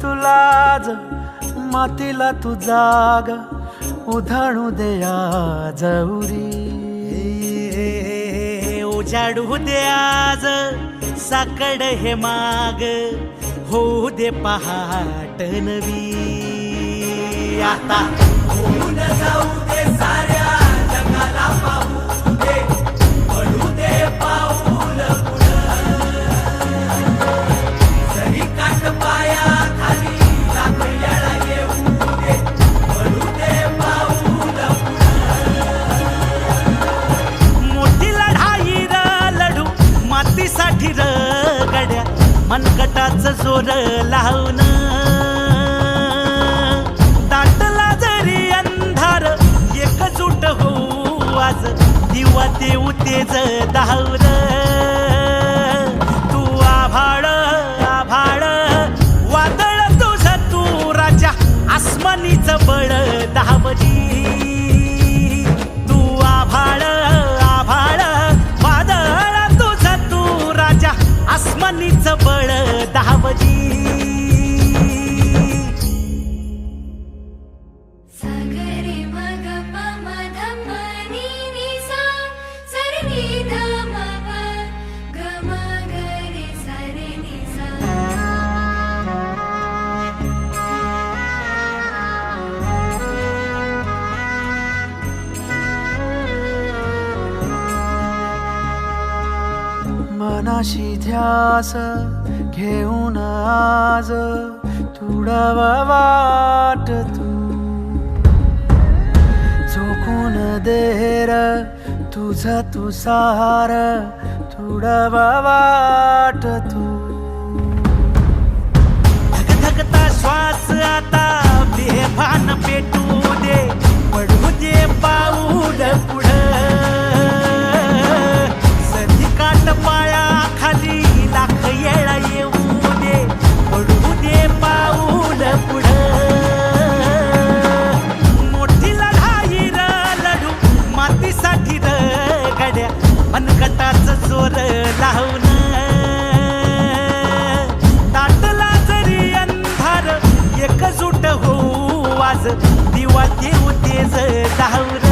तुलाज मातीला तू जाग उधाणू दे आज उरी उजाडू दे आज साकड हे माग होऊ दे पहाट नवी आता होऊन जाऊ दे साऱ्या जगाला पाहू दे पडू दे पाऊल पुढं जरी काट पाया खाली लाख येळा येऊ दे पडू दे पाऊल पुढं मोठी लढाई र लढू मातीसाठी र गड्या मनगटाचं जोर लावून दाटला जरी अंधार एकजूट होऊ आज दिवा देऊ तेज धावर तू आभाळ आभाळ वादळ तुझं तू राजा आसमानीचं बळ दावजी तू आभाळ आभाळ वादळ तुझं तू राजा आसमानीचं बळ दावजी मनाशी ध्यास घेऊन आज तुडावा वाट तू झोकून देर तुझं तू सार तुडावा वाट तू धगधगता श्वास आता बेभान पेटू दे पडू दे पाऊल पुढं सधी काट पाया खाली लाख येळा येऊ दे पडू दे पाऊल पुढं मोठी लढाई र लढू मातीसाठी र गड्या मनगटाचं जोर लावून दाटला जरी अंधार एकजूट होऊ आज दिवा देऊ तेज धावर